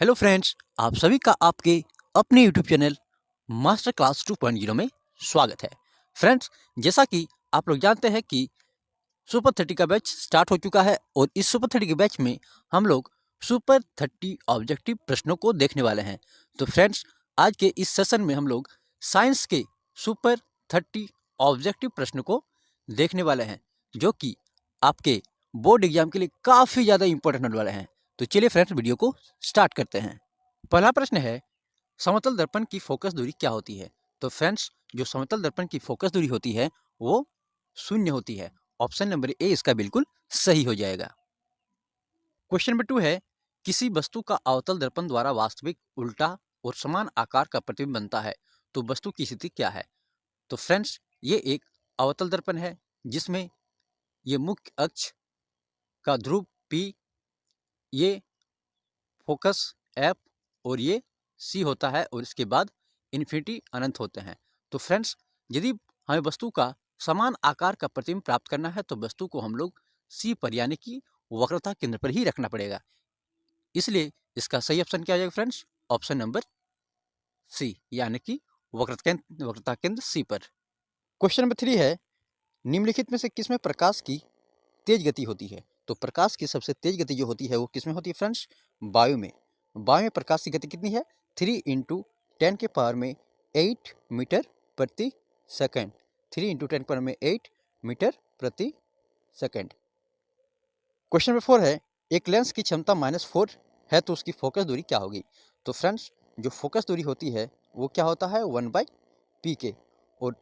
Hello friends, आप सभी का आपके अपने यूट्यूब चैनल मास्टर क्लास 2.0 में स्वागत है। फ्रेंड्स, जैसा कि आप लोग जानते हैं कि सुपर 30 का बैच स्टार्ट हो चुका है और इस सुपर 30 के बैच में हम लोग सुपर 30 ऑब्जेक्टिव प्रश्नों को देखने वाले हैं। तो फ्रेंड्स, आज के इस सेशन में हम लोग साइंस के सुपर 30 ऑब्जेक्टिव प्रश्न को देखने वाले हैं, जो कि आपके बोर्ड एग्जाम के लिए काफ़ी ज़्यादा इंपॉर्टेंट होने वाले हैं। तो चलिए फ्रेंड्स, वीडियो को स्टार्ट करते हैं। पहला प्रश्न है, समतल दर्पण की फोकस दूरी क्या होती है? तो फ्रेंड्स, जो समतल दर्पण की फोकस दूरी होती है वो 0 होती है। ऑप्शन नंबर ए इसका बिल्कुल सही हो जाएगा। क्वेश्चन नंबर 2 है, किसी वस्तु का अवतल दर्पण द्वारा वास्तविक, उल्टा और समान आकार का प्रतिबिंब बनता है, तो वस्तु की स्थिति क्या है? तो फ्रेंड्स, ये एक अवतल दर्पण है जिसमें ये मुख्य अक्ष का ध्रुव P, ये फोकस F और ये C होता है और इसके बाद इन्फिनिटी अनंत होते हैं। तो फ्रेंड्स, यदि हमें वस्तु का समान आकार का प्रतिबिंब प्राप्त करना है तो वस्तु को हम लोग C पर यानी कि वक्रता केंद्र पर ही रखना पड़ेगा। इसलिए इसका सही ऑप्शन क्या आ जाएगा फ्रेंड्स? ऑप्शन नंबर C यानी कि वक्रता केंद्र C पर। क्वेश्चन नंबर 3 है, निम्नलिखित में से किसमें प्रकाश की तेज गति होती है? तो प्रकाश की सबसे तेज गति जो होती है वो किसमें होती है फ्रेंड्स? वायु में। वायु में प्रकाश की गति कितनी है? 3 × 10 के पावर में 8 मीटर प्रति सेकंड। 3 × 10 के पावर में 8 मीटर प्रति सेकंड। क्वेश्चन नंबर 4 है, एक लेंस की क्षमता -4 है तो उसकी फोकस दूरी क्या होगी? तो फ्रेंड्स, जो फोकस दूरी होती है वो क्या होता है? 1/p के, और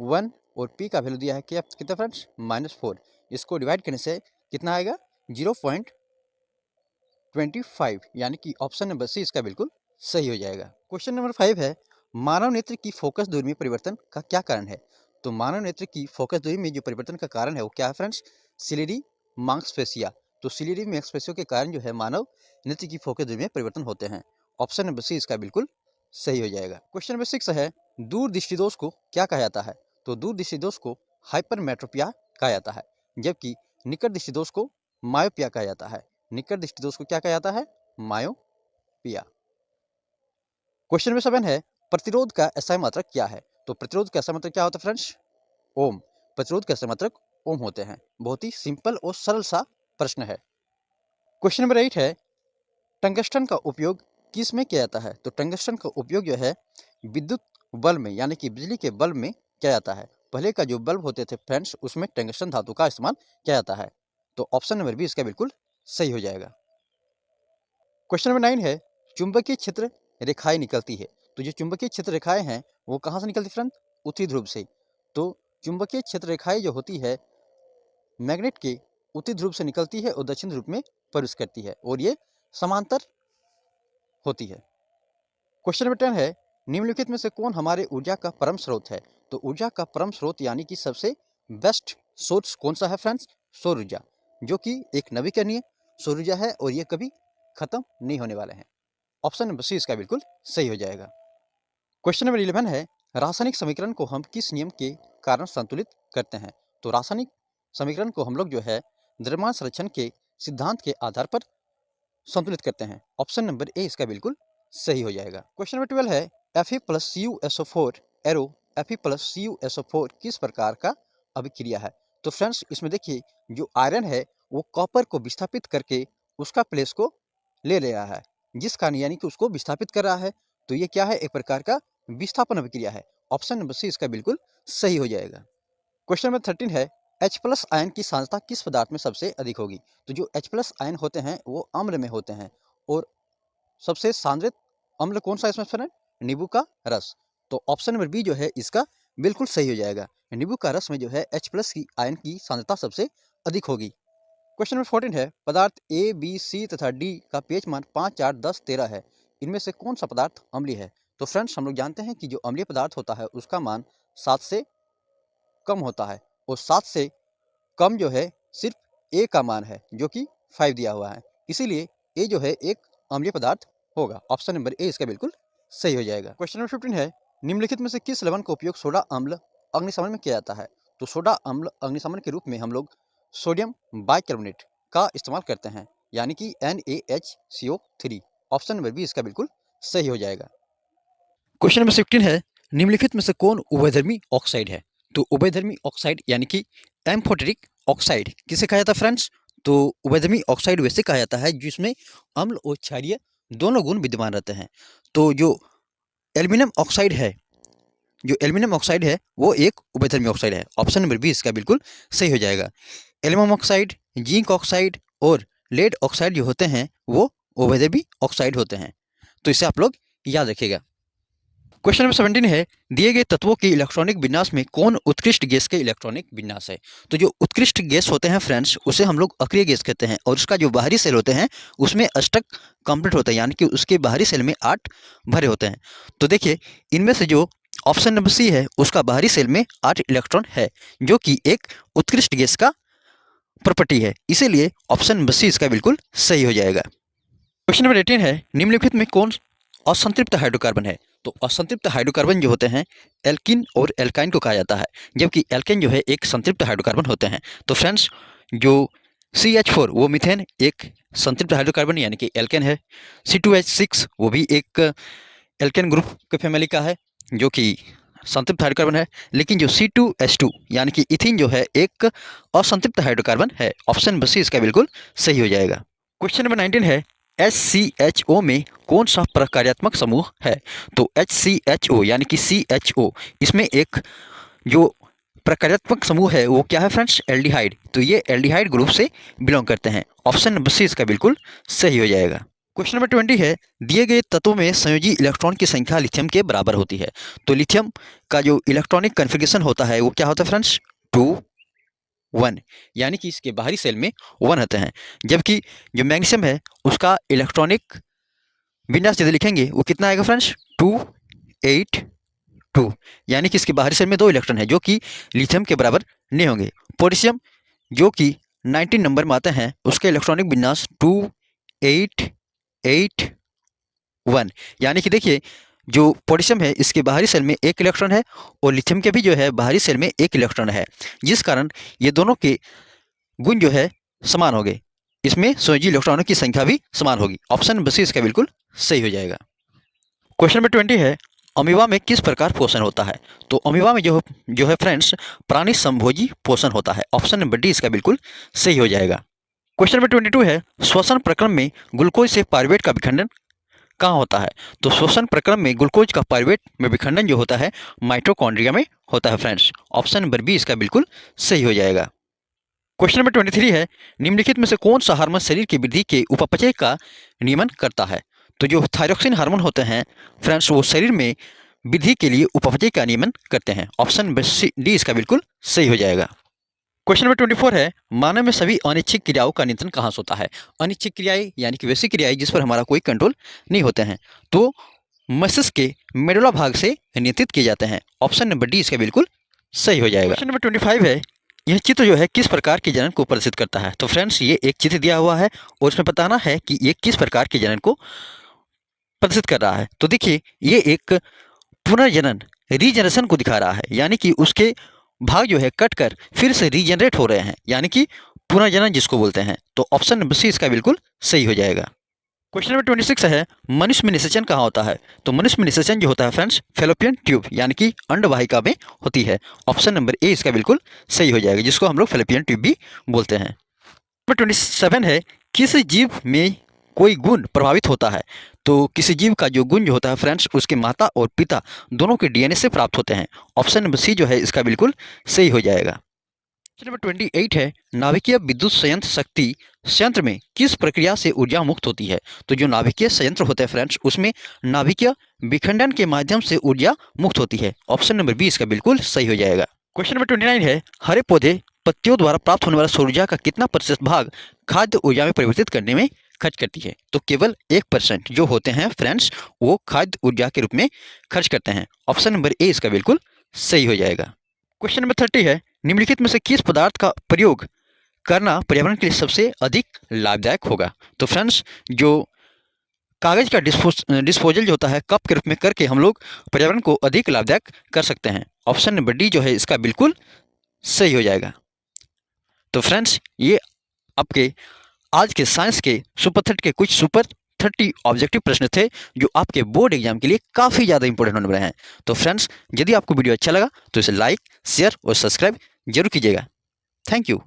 1 और p का वैल्यू दिया है क्या कितना फ्रेंड्स? -4। इसको डिवाइड करने से कितना आएगा? 0.25, यानी कि ऑप्शन नंबर सी इसका बिल्कुल सही हो जाएगा। क्वेश्चन नंबर 5 है, मानव नेत्र की फोकस दूरी में परिवर्तन का क्या कारण है? तो मानव नेत्र की फोकस दूरी में जो परिवर्तन का कारण है वो क्या है फ्रेंड्स? सिलेरी मांसपेशिया। तो सिलेरी मांसपेशियों के कारण जो है मानव नेत्र की फोकस दूरी में परिवर्तन होते हैं। ऑप्शन नंबर सी इसका बिल्कुल सही हो जाएगा। क्वेश्चन नंबर 6 है, दूर दृष्टिदोष को क्या कहा जाता है? तो दूर दृष्टिदोष को हाइपरमेट्रोपिया कहा जाता है, जबकि निकट दृष्टिदोष को मायोपिया कहा जाता है। निकट दृष्टिदोष को क्या कहा जाता है? मायोपिया। क्वेश्चन नंबर 7 है, प्रतिरोध का एसआई मात्रक क्या है? तो प्रतिरोध का एसआई मात्रक क्या होता है फ्रेंड्स? ओम। प्रतिरोध का एसआई मात्रक ओम होते हैं। बहुत ही सिंपल और सरल सा प्रश्न है। क्वेश्चन नंबर 8 है, टंगस्टन का उपयोग किस में किया जाता है? तो टंगस्टन का उपयोग जो है विद्युत बल्ब में यानी कि बिजली के बल्ब में किया जाता है। पहले का जो बल्ब होते थे फ्रेंड्स उसमें टंगस्टन धातु का इस्तेमाल किया जाता है। तो ऑप्शन नंबर बी इसका बिल्कुल सही हो जाएगा। क्वेश्चन नंबर 9 है, चुंबकीय क्षेत्र रेखाएं निकलती है। तो जो चुंबकीय क्षेत्र रेखाएं हैं वो कहाँ से निकलती फ्रेंड? उत्तरी ध्रुव से। तो चुंबकीय क्षेत्र रेखाएं जो होती है मैग्नेट के उत्तरी ध्रुव से निकलती है और दक्षिण ध्रुव में प्रवेश करती है और ये समांतर होती है। क्वेश्चन नंबर 10 है, निम्नलिखित में से कौन हमारे ऊर्जा का परम स्रोत है? तो ऊर्जा का परम स्रोत यानी कि सबसे बेस्ट सोर्स कौन सा है फ्रेंड्स? सौर ऊर्जा, जो कि एक नवीकरणीय सौर ऊर्जा है और ये कभी खत्म नहीं होने वाले हैं। ऑप्शन नंबर सी इसका बिल्कुल सही हो जाएगा। क्वेश्चन नंबर 11 है, रासायनिक समीकरण को हम किस नियम के कारण संतुलित करते हैं? तो रासायनिक समीकरण को हम लोग जो है द्रव्यमान संरक्षण के सिद्धांत के आधार पर संतुलित करते हैं। ऑप्शन नंबर ए इसका बिल्कुल सही हो जाएगा। क्वेश्चन नंबर 12 है, Fe+CuSO4 एरो Fe+CuSO4 किस प्रकार का अभिक्रिया है? तो फ्रेंड्स, इसमें देखिए जो आयरन है वो कॉपर को विस्थापित करके उसका प्लेस को ले रहा है, जिस कारण यानी कि उसको विस्थापित कर रहा है। तो ये क्या है? एक प्रकार का विस्थापन अभिक्रिया है। ऑप्शन नंबर सी इसका बिल्कुल सही हो जाएगा। क्वेश्चन नंबर 13 है, H+ आयन की सांद्रता किस पदार्थ में सबसे अधिक होगी? तो जो H+ आयन होते हैं वो अम्ल में होते हैं और सबसे सांद्रित अम्ल कौन सा इसमें फ्रेंड? नींबू का रस। तो ऑप्शन नंबर बी जो है इसका बिल्कुल सही हो जाएगा। नींबू का रस में जो है H+ की आयन की सांद्रता सबसे अधिक होगी। क्वेश्चन नंबर 14 है, पदार्थ ए, बी, सी तथा डी का pH मान 5, 4, 10, 13 है। इनमें से कौन सा पदार्थ अम्लीय है? तो फ्रेंड्स, हम लोग जानते हैं कि जो अम्लीय पदार्थ होता है उसका मान 7 से कम होता है और 7 से कम जो है सिर्फ ए का मान है जो कि 5 दिया हुआ है। इसीलिए ए जो है एक अम्लीय पदार्थ होगा। ऑप्शन नंबर ए इसका बिल्कुल सही हो जाएगा। क्वेश्चन नंबर 15 है, निम्नलिखित में से किस लवण का उपयोग सोडा अम्ल अग्निशमन में किया जाता है? तो सोडा अम्ल अग्निशमन के रूप में हम लोग सोडियम बाइकार्बोनेट का इस्तेमाल करते हैं, यानी कि NaHCO3। ऑप्शन नंबर बी इसका बिल्कुल सही हो जाएगा। क्वेश्चन नंबर 16 है, निम्नलिखित में से कौन उभयधर्मी ऑक्साइड है? तो उभयधर्मी ऑक्साइड यानी कि एम्फोटेरिक ऑक्साइड किसे कहा जाता है फ्रेंड्स? तो उभयधर्मी ऑक्साइड वैसे कहा जाता है जिसमें अम्ल और क्षारीय दोनों गुण विद्यमान रहते हैं। तो जो एल्युमिनियम ऑक्साइड है, वो एक उभयधर्मी ऑक्साइड है। ऑप्शन नंबर बी इसका बिल्कुल सही हो जाएगा। एल्युमिनियम ऑक्साइड, जिंक ऑक्साइड और लेड ऑक्साइड जो होते हैं वो उभयधर्मी ऑक्साइड होते हैं। तो इसे आप लोग याद रखिएगा। क्वेश्चन नंबर 17 है, दिए गए तत्वों के इलेक्ट्रॉनिक विन्यास में कौन उत्कृष्ट गैस के इलेक्ट्रॉनिक विन्यास है? तो जो उत्कृष्ट गैस होते हैं फ्रेंड्स, उसे हम लोग अक्रिय गैस कहते हैं और उसका जो बाहरी सेल होते हैं उसमें अष्टक कंप्लीट होता है, यानी कि उसके बाहरी सेल में 8 भरे होते हैं। तो देखिए, इनमें से जो ऑप्शन नंबर सी है उसका बाहरी सेल में 8 इलेक्ट्रॉन है, जो कि एक उत्कृष्ट गैस का प्रॉपर्टी है। इसीलिए ऑप्शन नंबर सी इसका बिल्कुल सही हो जाएगा। क्वेश्चन नंबर 18 है, निम्नलिखित में कौन असंतृप्त हाइड्रोकार्बन है? तो असंतृप्त हाइड्रोकार्बन जो होते हैं एल्किन और एल्काइन को कहा जाता है, जबकि एल्केन जो है एक संतृप्त हाइड्रोकार्बन होते हैं। तो फ्रेंड्स, जो CH4 वो मीथेन एक संतृप्त हाइड्रोकार्बन यानी कि एल्केन है। C2H6 वो भी एक एल्केन ग्रुप के फैमिली का है, जो कि संतृप्त हाइड्रोकार्बन है। लेकिन जो C2H2 यानी कि इथिन जो है एक असंतृप्त हाइड्रोकार्बन है। ऑप्शन बी इसका बिल्कुल सही हो जाएगा। क्वेश्चन नंबर 19 है, HCHO में कौन सा प्रकार्यात्मक समूह है? तो HCHO यानी कि CHO, इसमें एक जो प्रकार्यात्मक समूह है वो क्या है फ्रेंड्स? एल्डिहाइड। तो ये एल्डिहाइड ग्रुप से बिलोंग करते हैं। ऑप्शन नंबर सी इसका बिल्कुल सही हो जाएगा। क्वेश्चन नंबर 20 है, दिए गए तत्वों में संयोजी इलेक्ट्रॉन की संख्या लिथियम के बराबर होती है। तो लिथियम का जो इलेक्ट्रॉनिक कन्फिगरेशन होता है वो क्या होता है फ्रेंड्स? 2 1, यानी कि इसके बाहरी सेल में 1 होते हैं। जबकि जो मैग्नीशियम है उसका इलेक्ट्रॉनिक विन्यास यदि लिखेंगे वो कितना आएगा फ्रेंड्स? 2 8 2, यानी कि इसके बाहरी सेल में 2 इलेक्ट्रॉन है जो कि लिथियम के बराबर नहीं होंगे। पोटेशियम जो कि 19 नंबर में आते हैं उसके इलेक्ट्रॉनिक विन्यास 2 8 8 1, यानी कि देखिए, जो पोटेशियम है इसके बाहरी सेल में 1 इलेक्ट्रॉन है और लिथियम के भी जो है बाहरी सेल में 1 इलेक्ट्रॉन है, जिस कारण ये दोनों के गुण जो है समान होंगे। इसमें संयोजी इलेक्ट्रॉनों की संख्या भी समान होगी। ऑप्शन नंबर सी इसका बिल्कुल सही हो जाएगा। क्वेश्चन नंबर 20 है, अमीबा में किस प्रकार पोषण होता है? तो अमीबा में जो है फ्रेंड्स प्राणी संभोजी पोषण होता है। ऑप्शन नंबर डी इसका बिल्कुल सही हो जाएगा। क्वेश्चन नंबर 22 है, श्वसन प्रक्रम में ग्लूकोज से पायरुवेट का विखंडन कहाँ होता है? तो श्वसन प्रक्रम में ग्लूकोज का पायरुवेट में विखंडन जो होता है माइटोकॉन्ड्रिया में होता है फ्रेंड्स। ऑप्शन नंबर बी इसका बिल्कुल सही हो जाएगा। क्वेश्चन नंबर 23 है, निम्नलिखित में से कौन सा हार्मोन शरीर की वृद्धि के उपापचय का नियमन करता है? तो जो थायरोक्सिन हार्मोन होते हैं फ्रेंड्स वो शरीर में वृद्धि के लिए उपापचय का नियमन करते हैं। ऑप्शन नंबर डी इसका बिल्कुल सही हो जाएगा। क्वेश्चन नंबर 24 है, मानव में सभी अनिच्छिक क्रियाओं का नियंत्रण कहाँ से होता है? अनिच्छिक क्रियाएं यानी कि वैसी क्रियाएं जिस पर हमारा कोई कंट्रोल नहीं होते हैं, तो मस्तिष्क के मेडुला भाग से नियंत्रित किए जाते हैं। ऑप्शन नंबर डी इसका बिल्कुल सही हो जाएगा। क्वेश्चन नंबर 25 है, यह चित्र जो है किस प्रकार के जनन को प्रदर्शित करता है? तो फ्रेंड्स ये एक चित्र दिया हुआ है और इसमें बताना है कि ये किस प्रकार के जनन को प्रदर्शित कर रहा है। तो देखिए, ये एक पुनर्जनन रीजनरेशन को दिखा रहा है, यानी कि उसके भाग जो है कट कर फिर से रीजनरेट हो रहे हैं, यानी कि पुनर्जनन जिसको बोलते हैं। तो ऑप्शन नंबर सी इसका बिल्कुल सही हो जाएगा। क्वेश्चन नंबर 26 है, मनुष्य में निषेचन कहाँ होता है? तो मनुष्य में निषेचन जो होता है फ्रेंड्स फेलोपियन ट्यूब यानी कि अंडवाहिका में होती है। ऑप्शन नंबर ए इसका बिल्कुल सही हो जाएगा, जिसको हम लोग फेलोपियन ट्यूब भी बोलते हैं। नंबर 27 है, किस जीव में कोई गुण प्रभावित होता है? तो किसी जीव का जो गुण जो होता है फ्रेंड्स उसके माता और पिता दोनों के DNA से प्राप्त होते हैं। ऑप्शन नंबर सी जो है इसका बिल्कुल सही हो जाएगा। क्वेश्चन नंबर 28 है, नाभिकीय विद्युत संयंत्र शक्ति संयंत्र में किस प्रक्रिया से ऊर्जा मुक्त होती है? तो जो नाभिकीय संयंत्र होते हैं फ्रेंड्स उसमें नाभिकीय विखंडन के माध्यम से ऊर्जा मुक्त होती है। ऑप्शन नंबर बी इसका बिल्कुल सही हो जाएगा। क्वेश्चन नंबर 29 है, हरे पौधे पत्तियों द्वारा प्राप्त होने वाला सौर ऊर्जा का कितना प्रतिशत भाग खाद्य ऊर्जा में परिवर्तित करने में खर्च करती है? तो केवल 1% जो होते हैं फ्रेंड्स वो खाद्य ऊर्जा के रूप में खर्च करते हैं। ऑप्शन नंबर ए इसका बिल्कुल सही हो जाएगा। क्वेश्चन नंबर 30 है, निम्नलिखित में से किस पदार्थ का प्रयोग करना पर्यावरण के लिए सबसे अधिक लाभदायक होगा? तो फ्रेंड्स जो कागज का डिस्पोजल जो होता है कप के रूप में करके हम लोग पर्यावरण को अधिक लाभदायक कर सकते हैं। ऑप्शन नंबर डी जो है इसका बिल्कुल सही हो जाएगा। तो फ्रेंड्स ये आपके आज के साइंस के सुपर थर्ड के कुछ सुपर 30 ऑब्जेक्टिव प्रश्न थे जो आपके बोर्ड एग्जाम के लिए काफ़ी ज़्यादा इंपॉर्टेंट होने वाले हैं। तो फ्रेंड्स, यदि आपको वीडियो अच्छा लगा तो इसे लाइक, शेयर और सब्सक्राइब जरूर कीजिएगा। Thank you.